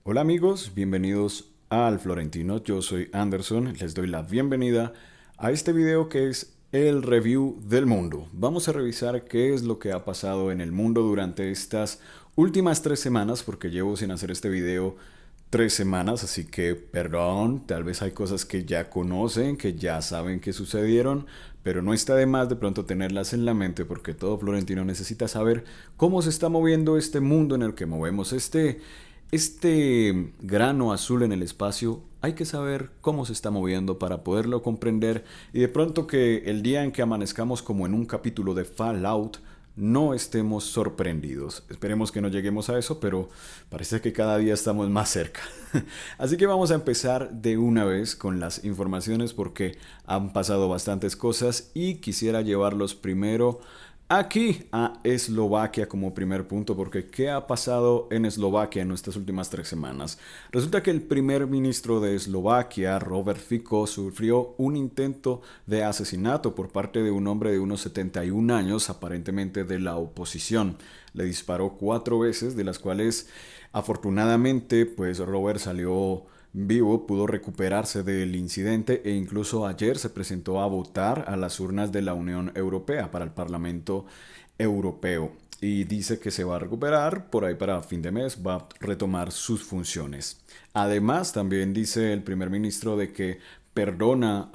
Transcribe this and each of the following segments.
Hola amigos, bienvenidos al Florentino. Yo soy Anderson, les doy la bienvenida a este video que es el review del mundo. Vamos a revisar qué es lo que ha pasado en el mundo durante estas últimas 3 semanas, porque llevo sin hacer este video 3 semanas, así que perdón, tal vez hay cosas que ya conocen, que ya saben que sucedieron, pero no está de más de pronto tenerlas en la mente porque todo florentino necesita saber cómo se está moviendo este mundo en el que movemos este grano azul en el espacio. Hay que saber cómo se está moviendo para poderlo comprender y de pronto que el día en que amanezcamos como en un capítulo de Fallout no estemos sorprendidos. Esperemos que no lleguemos a eso, pero parece que cada día estamos más cerca. Así que vamos a empezar de una vez con las informaciones porque han pasado bastantes cosas y quisiera llevarlos primero aquí a Eslovaquia como primer punto, porque ¿qué ha pasado en Eslovaquia en estas últimas 3 semanas? Resulta que el primer ministro de Eslovaquia, Robert Fico, sufrió un intento de asesinato por parte de un hombre de unos 71 años, aparentemente de la oposición. Le disparó 4 veces, de las cuales afortunadamente pues Robert salió vivo, pudo recuperarse del incidente e incluso ayer se presentó a votar a las urnas de la Unión Europea para el Parlamento Europeo y dice que se va a recuperar por ahí para fin de mes, va a retomar sus funciones. Además, también dice el primer ministro de que perdona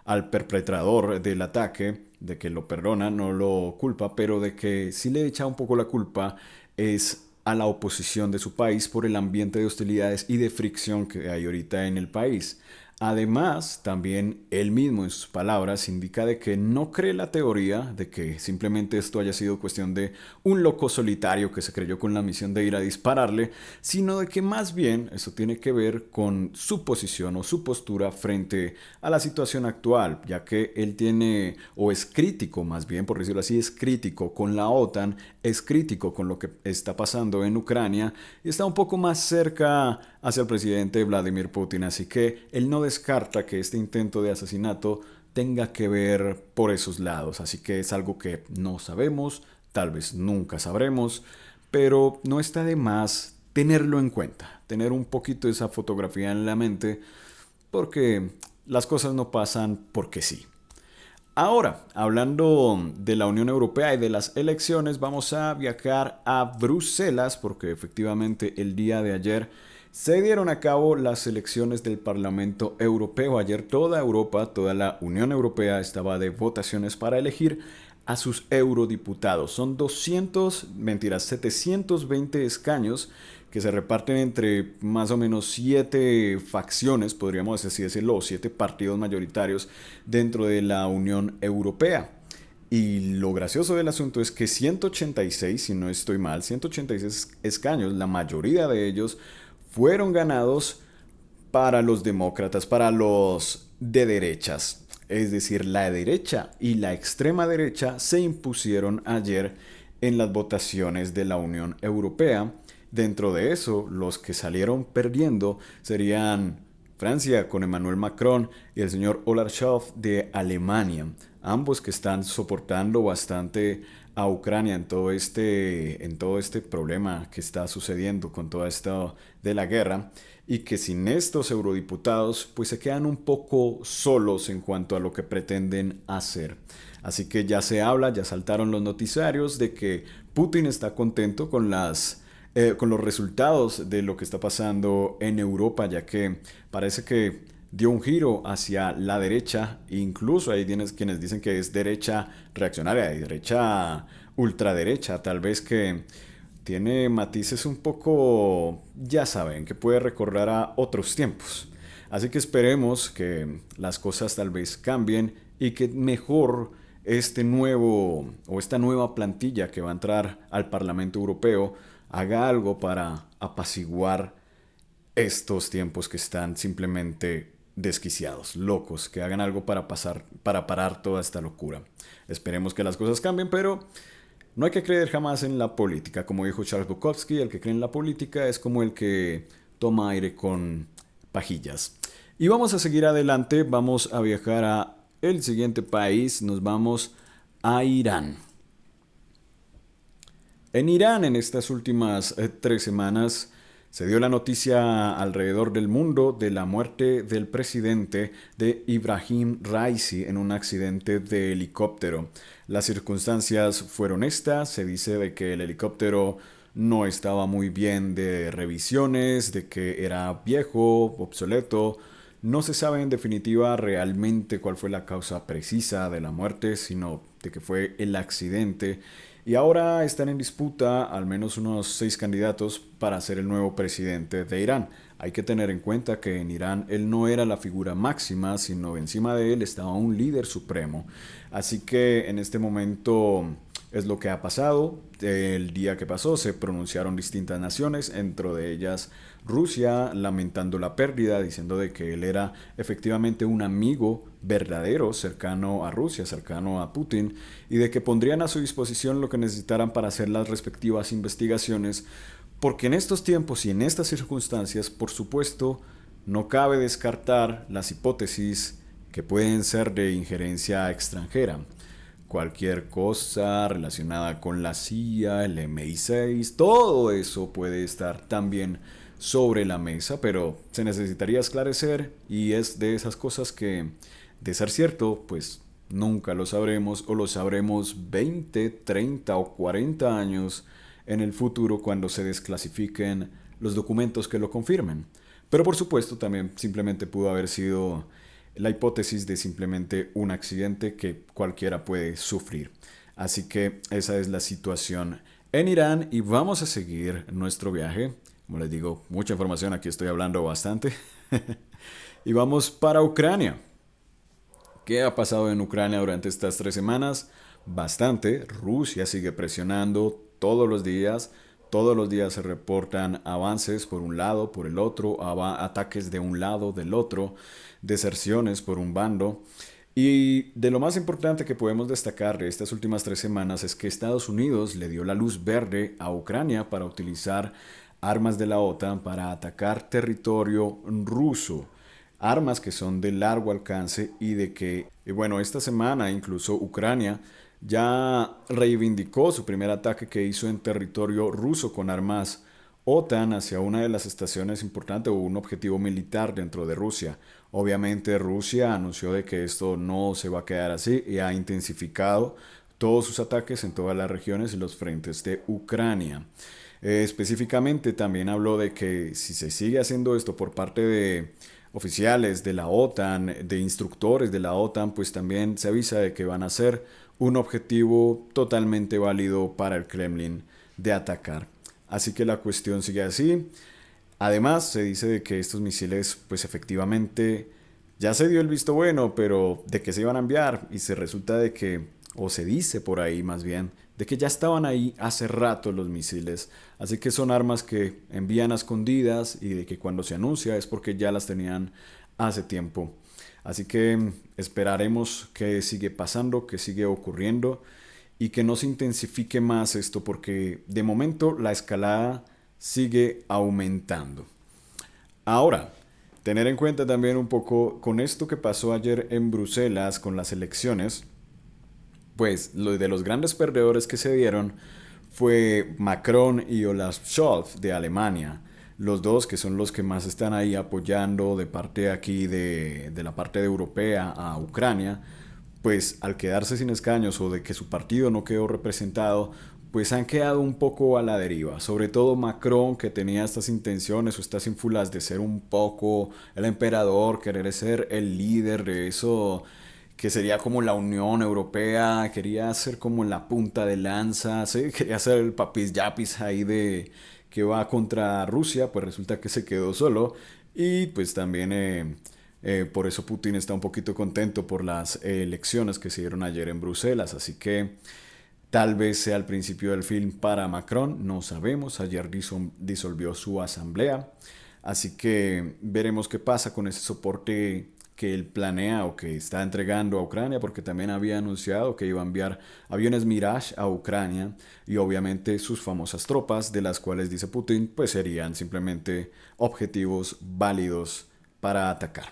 al perpetrador del ataque, de que lo perdona, no lo culpa, pero de que sí le echa un poco la culpa es a la oposición de su país por el ambiente de hostilidades y de fricción que hay ahorita en el país. Además, también él mismo en sus palabras indica de que no cree la teoría de que simplemente esto haya sido cuestión de un loco solitario que se creyó con la misión de ir a dispararle, sino de que más bien eso tiene que ver con su posición o su postura frente a la situación actual, ya que él tiene, o es crítico más bien, por decirlo así, es crítico con la OTAN, es crítico con lo que está pasando en Ucrania y está un poco más cerca hacia el presidente Vladimir Putin, así que él no descarta que este intento de asesinato tenga que ver por esos lados, así que es algo que no sabemos, tal vez nunca sabremos, pero no está de más tenerlo en cuenta, tener un poquito esa fotografía en la mente, porque las cosas no pasan porque sí. Ahora, hablando de la Unión Europea y de las elecciones, vamos a viajar a Bruselas porque efectivamente el día de ayer se dieron a cabo las elecciones del Parlamento Europeo. Ayer toda Europa, toda la Unión Europea estaba de votaciones para elegir a sus eurodiputados. Son 720 escaños que se reparten entre más o menos 7 facciones, podríamos así decirlo, o 7 partidos mayoritarios dentro de la Unión Europea. Y lo gracioso del asunto es que 186, si no estoy mal, 186 escaños, la mayoría de ellos fueron ganados para los demócratas, para los de derechas. Es decir, la derecha y la extrema derecha se impusieron ayer en las votaciones de la Unión Europea. Dentro de eso, los que salieron perdiendo serían Francia con Emmanuel Macron y el señor Olaf Scholz de Alemania. Ambos que están soportando bastante a Ucrania en todo este problema que está sucediendo con todo esto de la guerra y que sin estos eurodiputados pues se quedan un poco solos en cuanto a lo que pretenden hacer. Así que ya se habla, ya saltaron los noticiarios de que Putin está contento con los resultados de lo que está pasando en Europa, ya que parece que dio un giro hacia la derecha, incluso hay quienes dicen que es derecha reaccionaria, derecha ultraderecha, tal vez que tiene matices un poco, ya saben, que puede recordar a otros tiempos. Así que esperemos que las cosas tal vez cambien y que mejor este nuevo o esta nueva plantilla que va a entrar al Parlamento Europeo haga algo para apaciguar estos tiempos que están simplemente desquiciados, locos, que hagan algo para parar toda esta locura. Esperemos que las cosas cambien, pero no hay que creer jamás en la política. Como dijo Charles Bukowski, el que cree en la política es como el que toma aire con pajillas. Y vamos a seguir adelante, vamos a viajar a el siguiente país, nos vamos a Irán. En Irán, en estas últimas 3 semanas, Se dio la noticia alrededor del mundo de la muerte del presidente de Ibrahim Raisi en un accidente de helicóptero. Las circunstancias fueron estas, se dice de que el helicóptero no estaba muy bien de revisiones, de que era viejo, obsoleto. No se sabe en definitiva realmente cuál fue la causa precisa de la muerte, sino de que fue el accidente. Y ahora están en disputa al menos unos 6 candidatos para ser el nuevo presidente de Irán. Hay que tener en cuenta que en Irán él no era la figura máxima, sino encima de él estaba un líder supremo. Así que en este momento es lo que ha pasado. El día que pasó se pronunciaron distintas naciones, entre de ellas Rusia, lamentando la pérdida, diciendo de que él era efectivamente un amigo verdadero, cercano a Rusia, cercano a Putin, y de que pondrían a su disposición lo que necesitaran para hacer las respectivas investigaciones, porque en estos tiempos y en estas circunstancias, por supuesto, no cabe descartar las hipótesis que pueden ser de injerencia extranjera. Cualquier cosa relacionada con la CIA, el MI6, todo eso puede estar también sobre la mesa, pero se necesitaría esclarecer y es de esas cosas que, de ser cierto, pues nunca lo sabremos o lo sabremos 20, 30 o 40 años en el futuro cuando se desclasifiquen los documentos que lo confirmen. Pero por supuesto también simplemente pudo haber sido la hipótesis de simplemente un accidente que cualquiera puede sufrir. Así que esa es la situación en Irán y vamos a seguir nuestro viaje. Como les digo, mucha información, aquí estoy hablando bastante. Y vamos para Ucrania. ¿Qué ha pasado en Ucrania durante estas 3 semanas? Bastante. Rusia sigue presionando todos los días. Todos los días se reportan avances por un lado, por el otro, ataques de un lado, del otro, deserciones por un bando. Y de lo más importante que podemos destacar de estas últimas 3 semanas es que Estados Unidos le dio la luz verde a Ucrania para utilizar armas de la OTAN para atacar territorio ruso. Armas que son de largo alcance y de que, bueno, esta semana incluso Ucrania ya reivindicó su primer ataque que hizo en territorio ruso con armas OTAN hacia una de las estaciones importantes o un objetivo militar dentro de Rusia. Obviamente Rusia anunció de que esto no se va a quedar así y ha intensificado todos sus ataques en todas las regiones y los frentes de Ucrania. Específicamente también habló de que si se sigue haciendo esto por parte de oficiales de la OTAN, de instructores de la OTAN, pues también se avisa de que van a ser un objetivo totalmente válido para el Kremlin de atacar. Así que la cuestión sigue así. Además, se dice de que estos misiles, pues efectivamente, ya se dio el visto bueno, pero de que se iban a enviar y se resulta de que, o se dice por ahí más bien, de que ya estaban ahí hace rato los misiles. Así que son armas que envían a escondidas y de que cuando se anuncia es porque ya las tenían hace tiempo. Así que esperaremos que sigue pasando, que sigue ocurriendo y que no se intensifique más esto porque de momento la escalada sigue aumentando. Ahora, tener en cuenta también un poco con esto que pasó ayer en Bruselas con las elecciones, pues lo de los grandes perdedores que se dieron fue Macron y Olaf Scholz de Alemania. Los dos que son los que más están ahí apoyando de parte aquí de la parte de europea a Ucrania, pues al quedarse sin escaños o de que su partido no quedó representado, pues han quedado un poco a la deriva. Sobre todo Macron, que tenía estas intenciones o estas ínfulas de ser un poco el emperador, querer ser el líder de eso que sería como la Unión Europea, quería ser como la punta de lanza, ¿sí? Quería ser el papis yapis ahí de que va contra Rusia, pues resulta que se quedó solo y pues también por eso Putin está un poquito contento por las elecciones que se dieron ayer en Bruselas, así que tal vez sea el principio del fin para Macron, no sabemos, ayer disolvió su asamblea, así que veremos qué pasa con ese soporte que él planea o que está entregando a Ucrania, porque también había anunciado que iba a enviar aviones Mirage a Ucrania y obviamente sus famosas tropas, de las cuales dice Putin, pues serían simplemente objetivos válidos para atacar.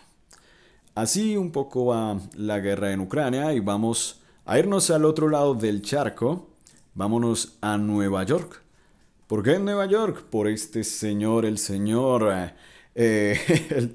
Así un poco va la guerra en Ucrania y vamos a irnos al otro lado del charco, vámonos a Nueva York, ¿Por qué en Nueva York? Por este señor, eh, el,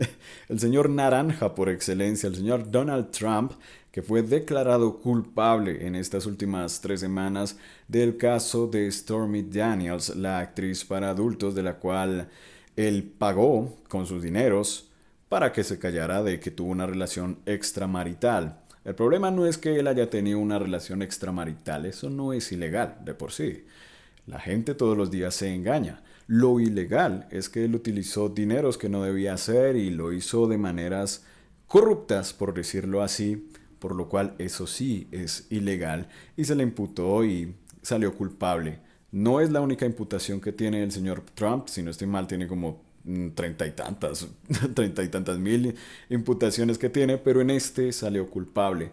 el señor naranja por excelencia, el señor Donald Trump, que fue declarado culpable en estas últimas 3 semanas del caso de Stormy Daniels, la actriz para adultos de la cual él pagó con sus dineros para que se callara de que tuvo una relación extramarital. El problema no es que él haya tenido una relación extramarital, eso no es ilegal de por sí. La gente todos los días se engaña. Lo ilegal es que él utilizó dineros que no debía hacer y lo hizo de maneras corruptas, por decirlo así, por lo cual eso sí es ilegal y se le imputó y salió culpable. No es la única imputación que tiene el señor Trump, si no estoy mal, tiene como treinta y tantas, treinta y tantas mil imputaciones que tiene, pero en este salió culpable.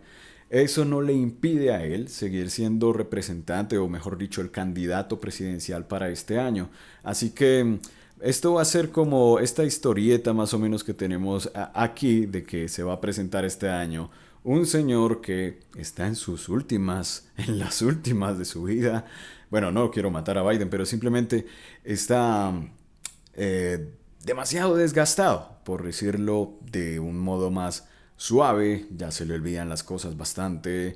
Eso no le impide a él seguir siendo representante, o mejor dicho, el candidato presidencial para este año. Así que esto va a ser como esta historieta más o menos que tenemos aquí de que se va a presentar este año. Un señor que está en sus últimas, en las últimas de su vida. Bueno, no quiero matar a Biden, pero simplemente está demasiado desgastado, por decirlo de un modo más suave, ya se le olvidan las cosas bastante,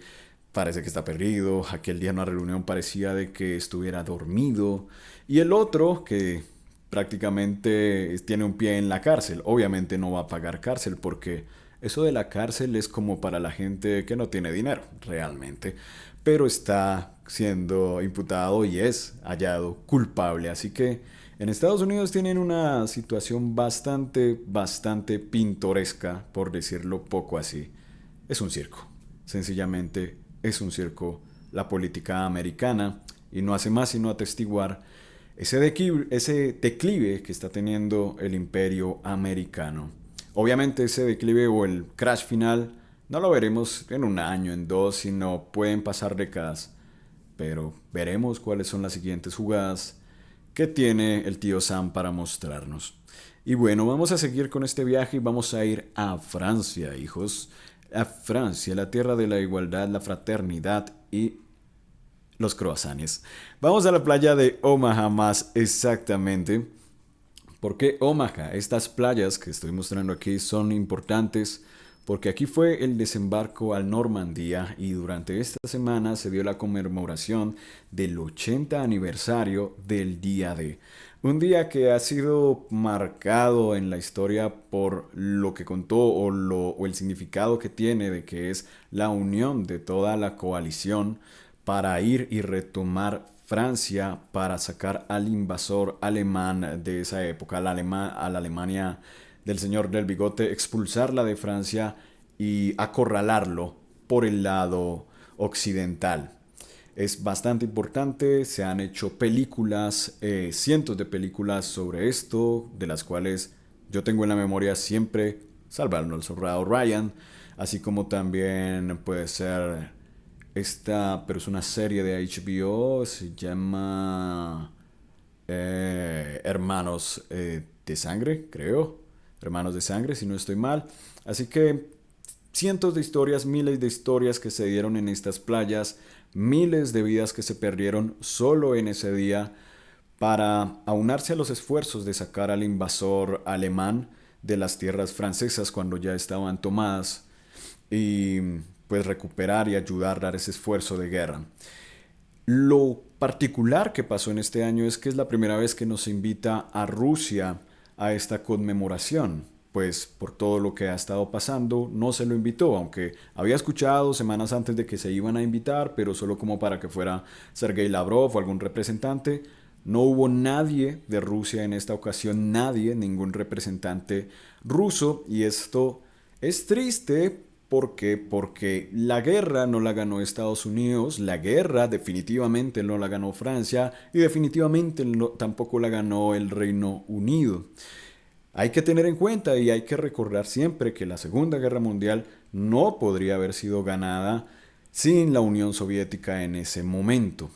parece que está perdido, aquel día en una reunión parecía de que estuviera dormido, y el otro que prácticamente tiene un pie en la cárcel, obviamente no va a pagar cárcel porque eso de la cárcel es como para la gente que no tiene dinero, realmente, pero está siendo imputado y es hallado culpable, así que en Estados Unidos tienen una situación bastante pintoresca, por decirlo poco así. Es un circo. Sencillamente es un circo la política americana y no hace más sino atestiguar ese declive que está teniendo el imperio americano. Obviamente ese declive o el crash final no lo veremos en un año, en dos, sino pueden pasar décadas. Pero veremos cuáles son las siguientes jugadas que tiene el tío Sam para mostrarnos. Y bueno, vamos a seguir con este viaje y vamos a ir a Francia, hijos. A Francia, la tierra de la igualdad, la fraternidad y los croissants. Vamos a la playa de Omaha más exactamente. ¿Por qué Omaha? Estas playas que estoy mostrando aquí son importantes porque aquí fue el desembarco al Normandía y durante esta semana se dio la conmemoración del 80 aniversario del Día D. Un día que ha sido marcado en la historia por lo que contó o el significado que tiene de que es la unión de toda la coalición para ir y retomar Francia para sacar al invasor alemán de esa época, a la Alemania del señor del bigote, expulsarla de Francia y acorralarlo por el lado occidental. Es bastante importante, se han hecho películas, cientos de películas sobre esto, de las cuales yo tengo en la memoria siempre Salvando al Soldado Ryan, así como también puede ser esta, pero es una serie de HBO, se llama Hermanos de Sangre, creo. Hermanos de Sangre, si no estoy mal. Así que cientos de historias, miles de historias que se dieron en estas playas, miles de vidas que se perdieron solo en ese día para aunarse a los esfuerzos de sacar al invasor alemán de las tierras francesas cuando ya estaban tomadas y pues recuperar y ayudar a dar ese esfuerzo de guerra. Lo particular que pasó en este año es que es la primera vez que nos invita a Rusia a esta conmemoración, pues por todo lo que ha estado pasando no se lo invitó, aunque había escuchado semanas antes de que se iban a invitar, pero solo como para que fuera Sergei Lavrov o algún representante. No hubo nadie de Rusia en esta ocasión, nadie, ningún representante ruso, y esto es triste. ¿Por qué? Porque la guerra no la ganó Estados Unidos, la guerra definitivamente no la ganó Francia y definitivamente tampoco la ganó el Reino Unido. Hay que tener en cuenta y hay que recordar siempre que la Segunda Guerra Mundial no podría haber sido ganada sin la Unión Soviética en ese momento.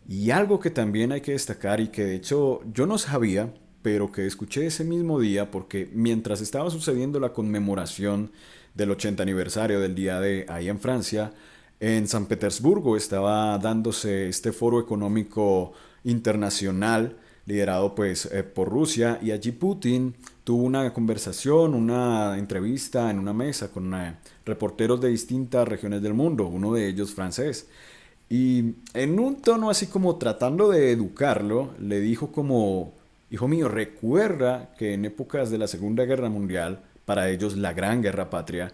Y algo que también hay que destacar y que de hecho yo no sabía, pero que escuché ese mismo día porque mientras estaba sucediendo la conmemoración del 80 aniversario del Día D ahí en Francia, en San Petersburgo estaba dándose este foro económico internacional liderado pues por Rusia, y allí Putin tuvo una conversación, una entrevista en una mesa con reporteros de distintas regiones del mundo, uno de ellos francés. Y en un tono así como tratando de educarlo, le dijo como, hijo mío, recuerda que en épocas de la Segunda Guerra Mundial, para ellos la Gran Guerra Patria,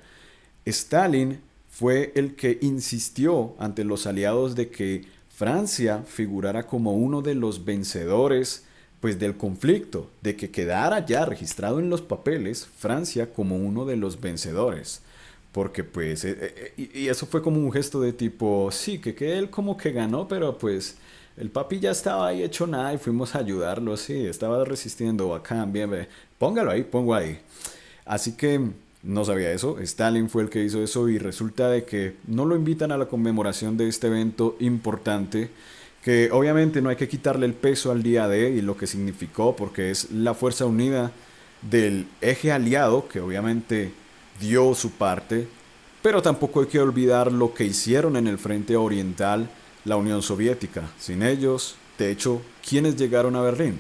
Stalin fue el que insistió ante los aliados de que Francia figurara como uno de los vencedores pues del conflicto, de que quedara ya registrado en los papeles Francia como uno de los vencedores. Porque pues, y eso fue como un gesto de tipo, sí, que él como que ganó, pero pues el papi ya estaba ahí hecho nada y fuimos a ayudarlo, sí, estaba resistiendo, bacán, bien, bien, póngalo ahí, pongo ahí. Así que no sabía eso, Stalin fue el que hizo eso y resulta de que no lo invitan a la conmemoración de este evento importante, que obviamente no hay que quitarle el peso al día D y lo que significó, porque es la fuerza unida del eje aliado, que obviamente dio su parte, pero tampoco hay que olvidar lo que hicieron en el frente oriental la Unión Soviética. Sin ellos, de hecho, ¿quiénes llegaron a Berlín?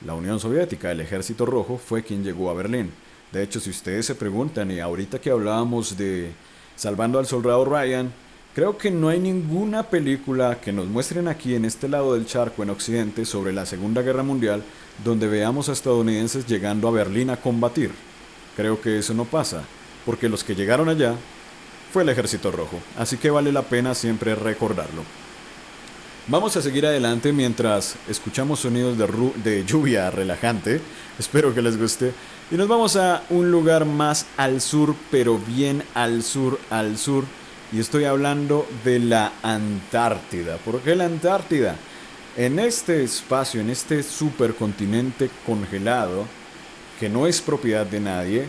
La Unión Soviética, el Ejército Rojo, fue quien llegó a Berlín. De hecho, si ustedes se preguntan, y ahorita que hablábamos de Salvando al Soldado Ryan, creo que no hay ninguna película que nos muestren aquí en este lado del charco en Occidente sobre la Segunda Guerra Mundial donde veamos a estadounidenses llegando a Berlín a combatir. Creo que eso no pasa, porque los que llegaron allá fue el Ejército Rojo, así que vale la pena siempre recordarlo. Vamos a seguir adelante mientras escuchamos sonidos de lluvia relajante, espero que les guste, y nos vamos a un lugar más al sur, pero bien al sur, y estoy hablando de la Antártida. ¿Por qué la Antártida? En este espacio, en este supercontinente congelado, que no es propiedad de nadie,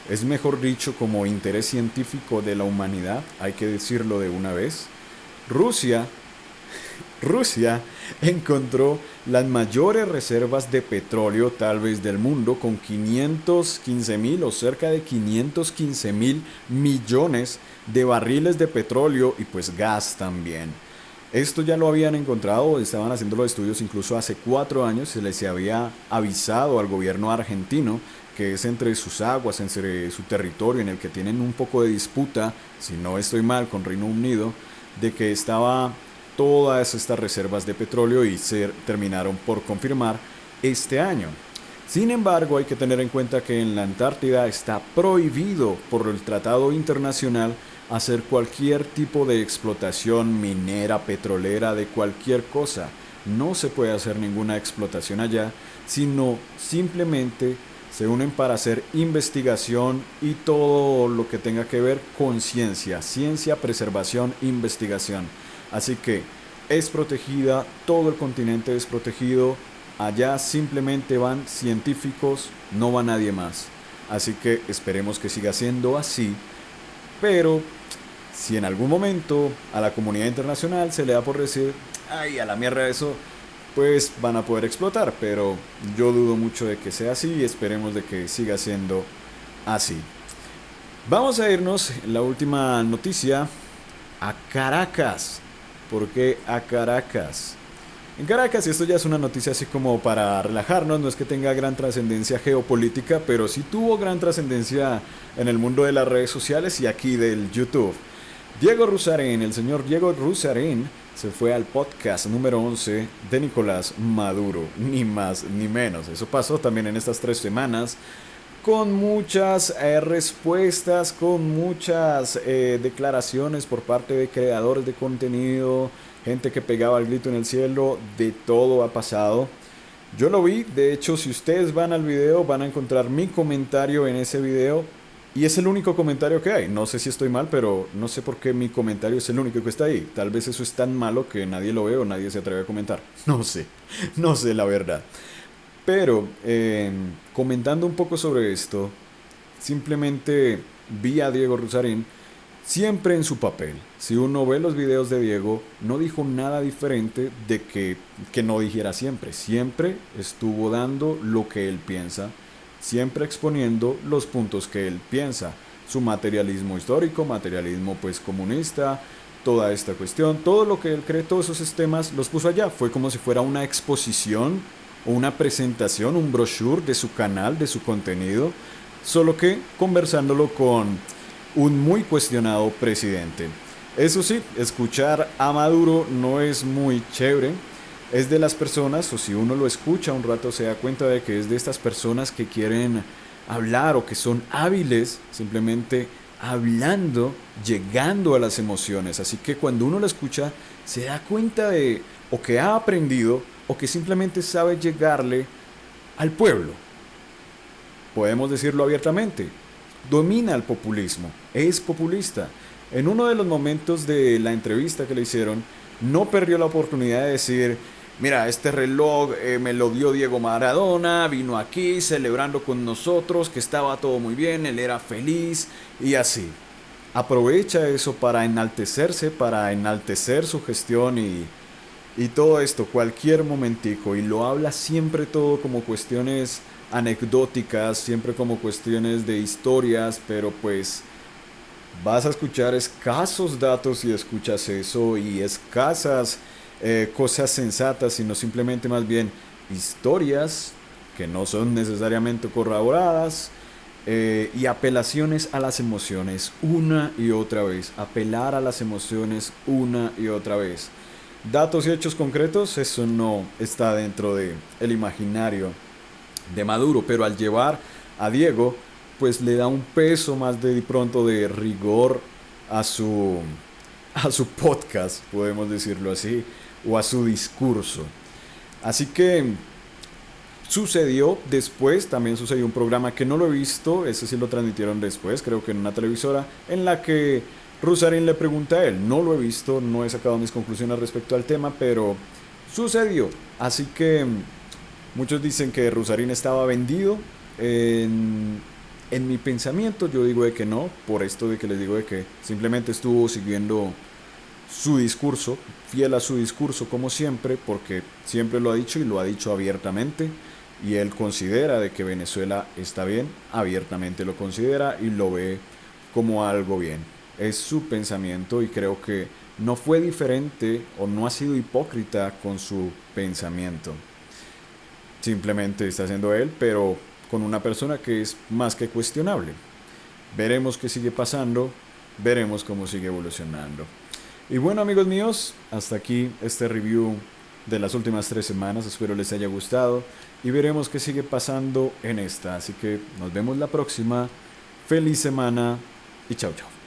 es mejor dicho como interés científico de la humanidad, hay que decirlo de una vez, Rusia encontró las mayores reservas de petróleo tal vez del mundo, con 515.000 o cerca de 515.000 millones de barriles de petróleo y pues gas también. Esto ya lo habían encontrado, estaban haciendo los estudios incluso hace 4 años, se les había avisado al gobierno argentino, que es entre sus aguas, entre su territorio en el que tienen un poco de disputa, si no estoy mal, con Reino Unido, de que estaba todas estas reservas de petróleo y se terminaron por confirmar este año. Sin embargo, hay que tener en cuenta que en la Antártida está prohibido por el Tratado Internacional hacer cualquier tipo de explotación minera, petrolera, de cualquier cosa. No se puede hacer ninguna explotación allá, sino simplemente se unen para hacer investigación y todo lo que tenga que ver con ciencia, preservación, investigación. Así que es protegida, todo el continente es protegido, allá simplemente van científicos, no va nadie más. Así que esperemos que siga siendo así, pero si en algún momento a la comunidad internacional se le da por decir, ay, a la mierda eso, pues van a poder explotar, pero yo dudo mucho de que sea así y esperemos de que siga siendo así. Vamos a irnos, la última noticia, a Caracas. ¿Por qué a Caracas? En Caracas, y esto ya es una noticia así como para relajarnos, no es que tenga gran trascendencia geopolítica, pero sí tuvo gran trascendencia en el mundo de las redes sociales y aquí del YouTube. Diego Rusarín, el señor Diego Rusarín, se fue al podcast número 11 de Nicolás Maduro, ni más ni menos. Eso pasó también en estas 3 semanas, con muchas respuestas, con muchas declaraciones por parte de creadores de contenido, gente que pegaba el grito en el cielo, de todo ha pasado. Yo lo vi, de hecho si ustedes van al video van a encontrar mi comentario en ese video y es el único comentario que hay. No sé si estoy mal, pero no sé por qué mi comentario es el único que está ahí. Tal vez eso es tan malo que nadie lo ve o nadie se atreve a comentar. No sé la verdad. Pero comentando un poco sobre esto, simplemente vi a Diego Rusarín siempre en su papel. Si uno ve los videos de Diego, no dijo nada diferente de que no dijera siempre. Siempre estuvo dando lo que él piensa, siempre exponiendo los puntos que él piensa. Su materialismo histórico, materialismo pues comunista, toda esta cuestión, todo lo que él cree, todos esos temas los puso allá. Fue como si fuera una exposición o una presentación, un brochure de su canal, de su contenido, solo que conversándolo con un muy cuestionado presidente. Eso sí, escuchar a Maduro no es muy chévere. Es de las personas, o si uno lo escucha un rato se da cuenta de que es de estas personas que quieren hablar o que son hábiles simplemente hablando, llegando a las emociones. Así que cuando uno lo escucha se da cuenta de o que ha aprendido o que simplemente sabe llegarle al pueblo. Podemos decirlo abiertamente. Domina el populismo, es populista. En uno de los momentos de la entrevista que le hicieron, no perdió la oportunidad de decir, mira, este reloj me lo dio Diego Maradona, vino aquí celebrando con nosotros, que estaba todo muy bien, él era feliz y así. Aprovecha eso para enaltecerse, para enaltecer su gestión y todo esto, cualquier momentico, y lo habla siempre todo como cuestiones anecdóticas, siempre como cuestiones de historias, pero pues vas a escuchar escasos datos si escuchas eso y escasas cosas sensatas, sino simplemente más bien historias que no son necesariamente corroboradas y apelaciones a las emociones una y otra vez, apelar a las emociones una y otra vez. Datos y hechos concretos, eso no está dentro de el imaginario de Maduro, pero al llevar a Diego, pues le da un peso más de pronto de rigor a su podcast, podemos decirlo así, o a su discurso. Así que sucedió después, también sucedió un programa que no lo he visto, ese sí lo transmitieron después, creo que en una televisora, en la que Rusarín le pregunta a él, no lo he visto, no he sacado mis conclusiones respecto al tema, pero sucedió. Así que muchos dicen que Rusarín estaba vendido. En mi pensamiento yo digo de que no, por esto de que les digo de que simplemente estuvo siguiendo su discurso, fiel a su discurso como siempre, porque siempre lo ha dicho y lo ha dicho abiertamente, y él considera de que Venezuela está bien, abiertamente lo considera y lo ve como algo bien. Es su pensamiento y creo que no fue diferente o no ha sido hipócrita con su pensamiento. Simplemente está siendo él, pero con una persona que es más que cuestionable. Veremos qué sigue pasando, veremos cómo sigue evolucionando. Y bueno, amigos míos, hasta aquí este review de las últimas 3 semanas. Espero les haya gustado y veremos qué sigue pasando en esta. Así que nos vemos la próxima. Feliz semana y chao chao.